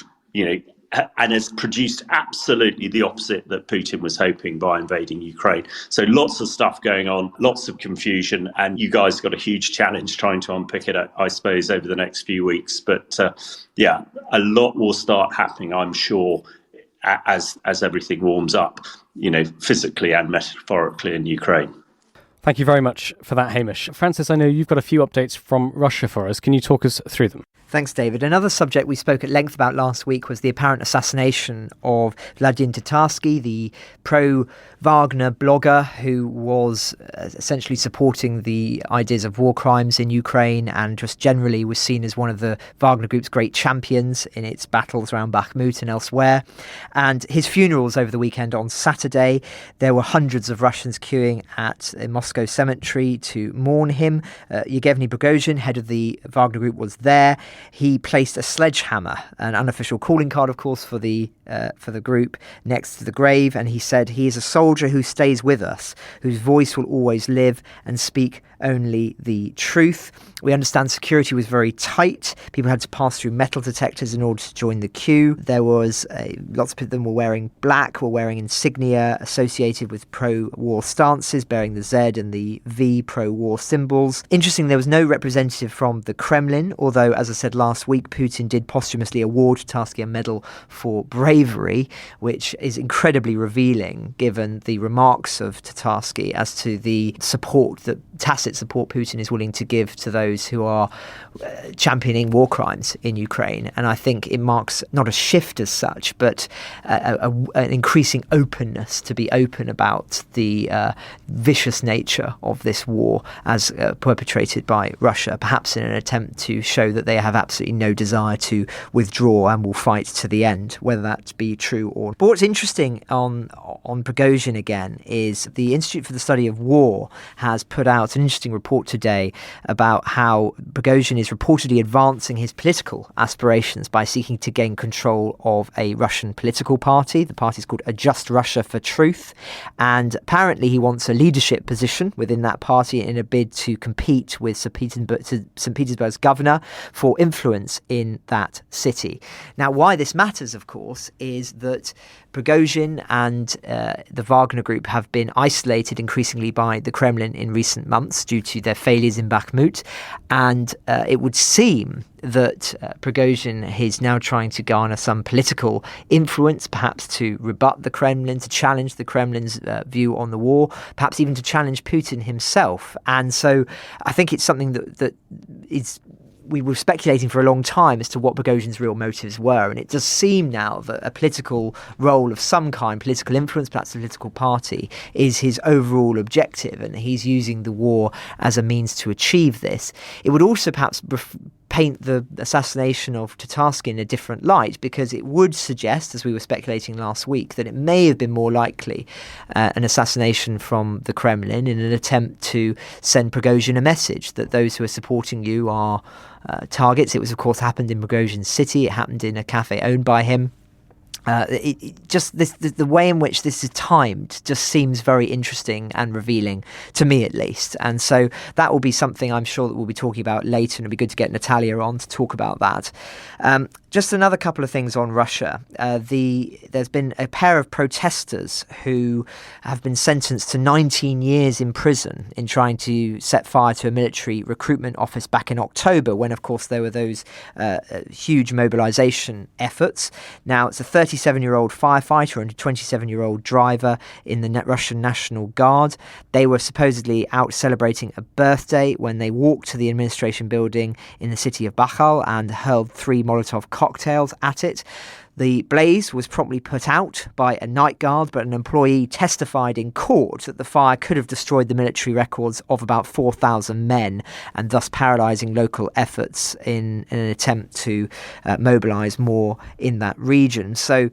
has produced absolutely the opposite that Putin was hoping by invading Ukraine. So lots of stuff going on, lots of confusion, and you guys got a huge challenge trying to unpick it, I suppose, over the next few weeks. But a lot will start happening, I'm sure, as everything warms up, physically and metaphorically in Ukraine. Thank you very much for that, Hamish. Francis, I know you've got a few updates from Russia for us. Can you talk us through them? Thanks, David. Another subject we spoke at length about last week was the apparent assassination of Vladimir Tatarsky, the pro-Wagner blogger who was essentially supporting the ideas of war crimes in Ukraine and just generally was seen as one of the Wagner Group's great champions in its battles around Bakhmut and elsewhere. And his funeral was over the weekend on Saturday. There were hundreds of Russians queuing at a Moscow cemetery to mourn him. Yevgeny Prigozhin, head of the Wagner Group, was there. He placed a sledgehammer, an unofficial calling card, of course, for the group, next to the grave, and he said, "He is a soldier who stays with us, whose voice will always live and speak only the truth." We understand security was very tight. People had to pass through metal detectors in order to join the queue. There was lots of them were wearing black, were wearing insignia associated with pro-war stances, bearing the Z and the V pro-war symbols. Interesting, there was no representative from the Kremlin, although, as I said said last week, Putin did posthumously award Tatarsky a medal for bravery, which is incredibly revealing given the remarks of Tatarsky as to the support, that tacit support Putin is willing to give to those who are championing war crimes in Ukraine. And I think it marks not a shift as such, but an increasing openness to be open about the vicious nature of this war as perpetrated by Russia, perhaps in an attempt to show that they have absolutely no desire to withdraw and will fight to the end, whether that be true or not. But what's interesting on Prigozhin again is the Institute for the Study of War has put out an interesting report today about how Prigozhin is reportedly advancing his political aspirations by seeking to gain control of a Russian political party. The party is called A Just Russia for Truth, and apparently he wants a leadership position within that party in a bid to compete with St. Petersburg's governor for influence in that city. Now, why this matters, of course, is that Prigozhin and the Wagner Group have been isolated increasingly by the Kremlin in recent months due to their failures in Bakhmut, and it would seem that Prigozhin is now trying to garner some political influence, perhaps to rebut the Kremlin, to challenge the Kremlin's view on the war, perhaps even to challenge Putin himself. And so I think it's something that is... We were speculating for a long time as to what Prigozhin's real motives were, and it does seem now that a political role of some kind, political influence, perhaps a political party, is his overall objective, and he's using the war as a means to achieve this. It would also perhaps paint the assassination of Tatarsky in a different light, because it would suggest, as we were speculating last week, that it may have been more likely an assassination from the Kremlin in an attempt to send Prigozhin a message that those who are supporting you are targets. It was, of course, happened in Prigozhin's city. It happened in a cafe owned by him. The way in which this is timed just seems very interesting and revealing, to me at least. And so that will be something I'm sure that we'll be talking about later, and it'll be good to get Natalia on to talk about that. Just another couple of things on Russia. There's been a pair of protesters who have been sentenced to 19 years in prison in trying to set fire to a military recruitment office back in October, when, of course, there were those huge mobilization efforts. Now, it's a 37-year-old firefighter and a 27-year-old driver in the Russian National Guard. They were supposedly out celebrating a birthday when they walked to the administration building in the city of Bakhmut and hurled 3 Molotov cocktails at it. The blaze was promptly put out by a night guard, but an employee testified in court that the fire could have destroyed the military records of about 4,000 men, and thus paralysing local efforts in an attempt to mobilise more in that region. So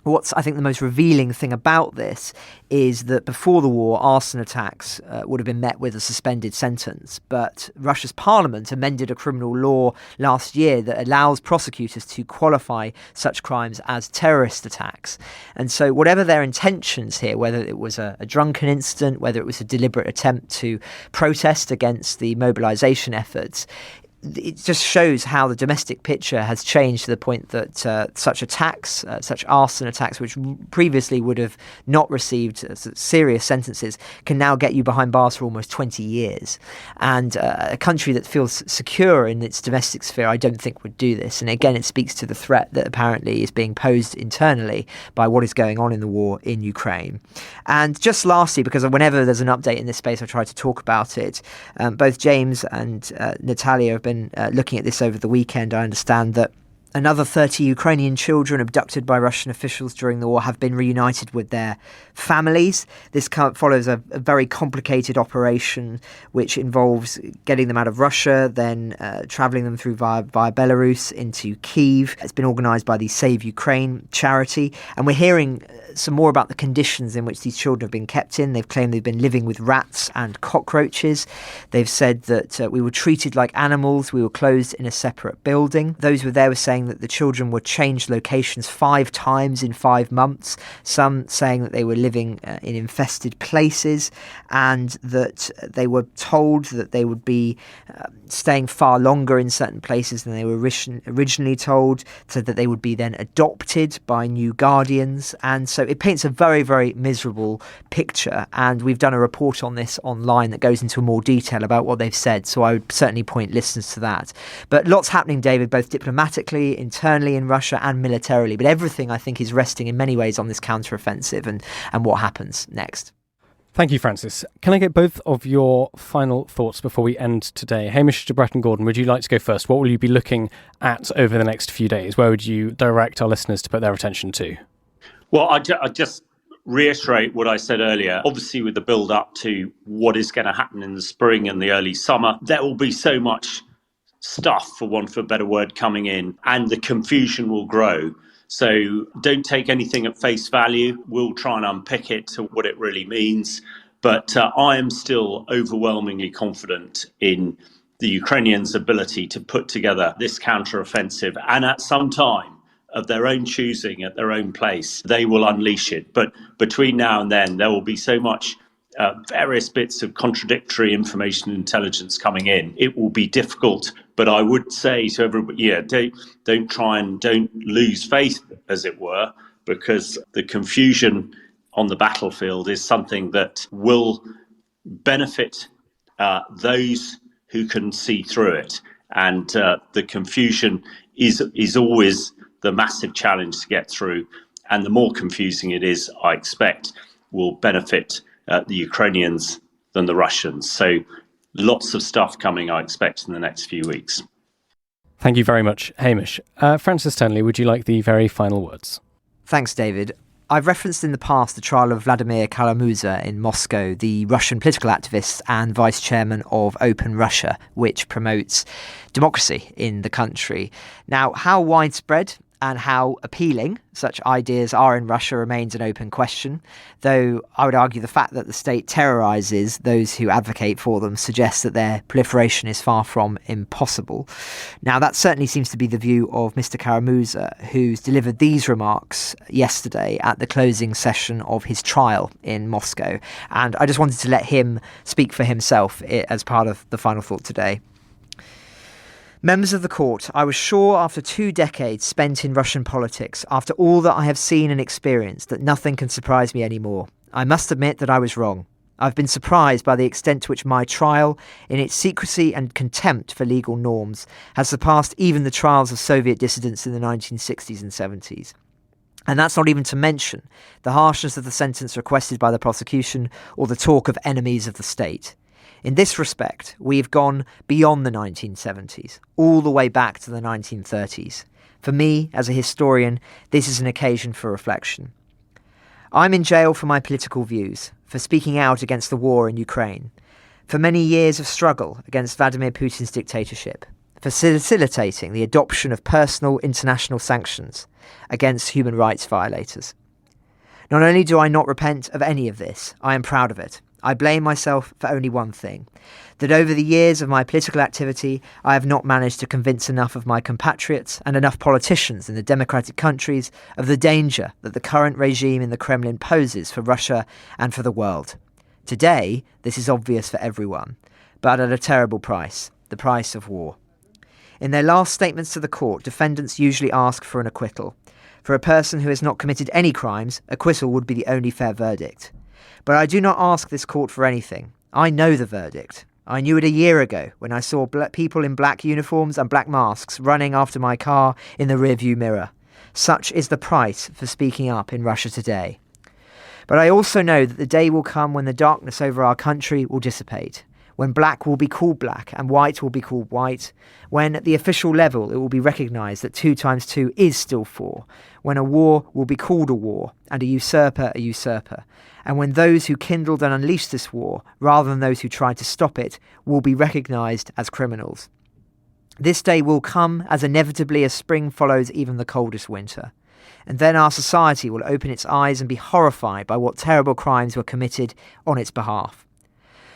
what's, I think, the most revealing thing about this is that before the war, arson attacks would have been met with a suspended sentence. But Russia's parliament amended a criminal law last year that allows prosecutors to qualify such crimes as terrorist attacks. And so whatever their intentions here, whether it was a drunken incident, whether it was a deliberate attempt to protest against the mobilisation efforts, it just shows how the domestic picture has changed to the point that such attacks, such arson attacks, which previously would have not received serious sentences, can now get you behind bars for almost 20 years. And a country that feels secure in its domestic sphere, I don't think would do this. And again, it speaks to the threat that apparently is being posed internally by what is going on in the war in Ukraine. And just lastly, because whenever there's an update in this space, I try to talk about it, both James and Natalia have been looking at this over the weekend. I understand that another 30 Ukrainian children abducted by Russian officials during the war have been reunited with their families. This follows a very complicated operation which involves getting them out of Russia, then travelling them through via Belarus into Kyiv. It's been organised by the Save Ukraine charity, and we're hearing some more about the conditions in which these children have been kept in. They've claimed they've been living with rats and cockroaches. They've said that we were treated like animals. We were closed in a separate building. Those who were there were saying that the children were changed locations 5 times in 5 months. Some saying that they were living in infested places, and that they were told that they would be staying far longer in certain places than they were originally told, so that they would be then adopted by new guardians. And so it paints a very, very miserable picture. And we've done a report on this online that goes into more detail about what they've said. So I would certainly point listeners to that. But lots happening, David, both diplomatically, internally in Russia and militarily. But everything, I think, is resting in many ways on this counteroffensive and what happens next. Thank you, Francis. Can I get both of your final thoughts before we end today? Hamish, Gibrat and Gordon, would you like to go first? What will you be looking at over the next few days? Where would you direct our listeners to put their attention to? Well, I just reiterate what I said earlier. Obviously, with the build-up to what is going to happen in the spring and the early summer, there will be so much stuff, for want of a better word, coming in, and the confusion will grow. So don't take anything at face value. We'll try and unpick it to what it really means. But I am still overwhelmingly confident in the Ukrainians' ability to put together this counteroffensive. And at some time of their own choosing, at their own place, they will unleash it. But between now and then, there will be so much various bits of contradictory information and intelligence coming in. It will be difficult, but I would say to everybody, don't try and don't lose faith, as it were, because the confusion on the battlefield is something that will benefit those who can see through it. And the confusion is always the massive challenge to get through. And the more confusing it is, I expect, will benefit the Ukrainians than the Russians. So lots of stuff coming, I expect, in the next few weeks. Thank you very much, Hamish. Francis Turnley, would you like the very final words? Thanks, David. I've referenced in the past the trial of Vladimir Kara-Murza in Moscow, the Russian political activist and vice chairman of Open Russia, which promotes democracy in the country. Now, how widespread and how appealing such ideas are in Russia remains an open question, though I would argue the fact that the state terrorises those who advocate for them suggests that their proliferation is far from impossible. Now, that certainly seems to be the view of Mr. Kara-Murza, who's delivered these remarks yesterday at the closing session of his trial in Moscow. And I just wanted to let him speak for himself as part of the final thought today. Members of the court, I was sure after 2 decades spent in Russian politics, after all that I have seen and experienced, that nothing can surprise me anymore. I must admit that I was wrong. I've been surprised by the extent to which my trial, in its secrecy and contempt for legal norms, has surpassed even the trials of Soviet dissidents in the 1960s and 70s. And that's not even to mention the harshness of the sentence requested by the prosecution or the talk of enemies of the state. In this respect, we've gone beyond the 1970s, all the way back to the 1930s. For me, as a historian, this is an occasion for reflection. I'm in jail for my political views, for speaking out against the war in Ukraine, for many years of struggle against Vladimir Putin's dictatorship, for facilitating the adoption of personal international sanctions against human rights violators. Not only do I not repent of any of this, I am proud of it. I blame myself for only one thing, that over the years of my political activity, I have not managed to convince enough of my compatriots and enough politicians in the democratic countries of the danger that the current regime in the Kremlin poses for Russia and for the world. Today, this is obvious for everyone, but at a terrible price, the price of war. In their last statements to the court, defendants usually ask for an acquittal. For a person who has not committed any crimes, acquittal would be the only fair verdict. But I do not ask this court for anything. I know the verdict. I knew it a year ago when I saw people in black uniforms and black masks running after my car in the rearview mirror. Such is the price for speaking up in Russia today. But I also know that the day will come when the darkness over our country will dissipate, when black will be called black and white will be called white, when at the official level it will be recognised that 2 times 2 is still 4, when a war will be called a war and a usurper, and when those who kindled and unleashed this war, rather than those who tried to stop it, will be recognised as criminals. This day will come as inevitably as spring follows even the coldest winter. And then our society will open its eyes and be horrified by what terrible crimes were committed on its behalf.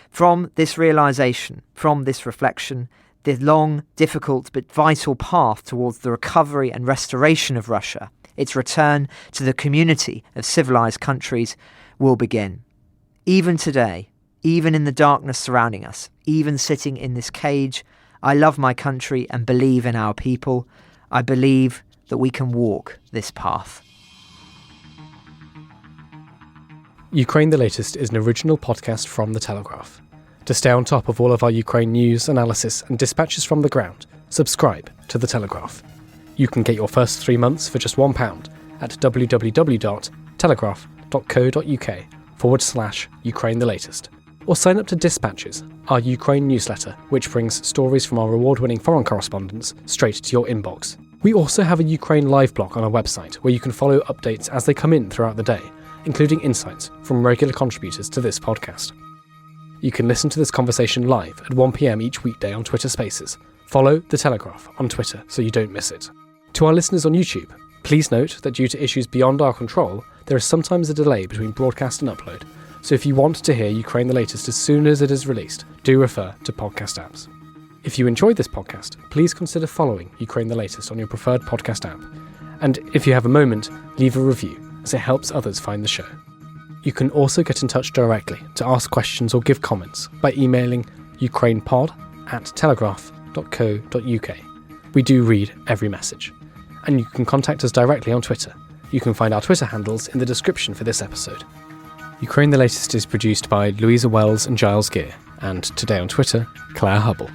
From this realisation, from this reflection, the long, difficult but vital path towards the recovery and restoration of Russia, its return to the community of civilised countries, will begin. Even today, even in the darkness surrounding us, even sitting in this cage, I love my country and believe in our people. I believe that we can walk this path. Ukraine the Latest is an original podcast from The Telegraph. To stay on top of all of our Ukraine news, analysis and dispatches from the ground, subscribe to The Telegraph. You can get your first 3 months for just £1 at www.telegraph.co.uk/Ukraine the Latest. Or sign up to Dispatches, our Ukraine newsletter, which brings stories from our award-winning foreign correspondents straight to your inbox. We also have a Ukraine live blog on our website where you can follow updates as they come in throughout the day, including insights from regular contributors to this podcast. You can listen to this conversation live at 1 p.m. each weekday on Twitter Spaces. Follow The Telegraph on Twitter so you don't miss it. To our listeners on YouTube, please note that due to issues beyond our control, there is sometimes a delay between broadcast and upload, so if you want to hear Ukraine the Latest as soon as it is released, do refer to podcast apps. If you enjoyed this podcast, please consider following Ukraine the Latest on your preferred podcast app. And if you have a moment, leave a review, as it helps others find the show. You can also get in touch directly to ask questions or give comments by emailing ukrainepod@telegraph.co.uk. We do read every message. And you can contact us directly on Twitter. You can find our Twitter handles in the description for this episode. Ukraine the Latest is produced by Louisa Wells and Giles Gear, and today on Twitter, Claire Hubble.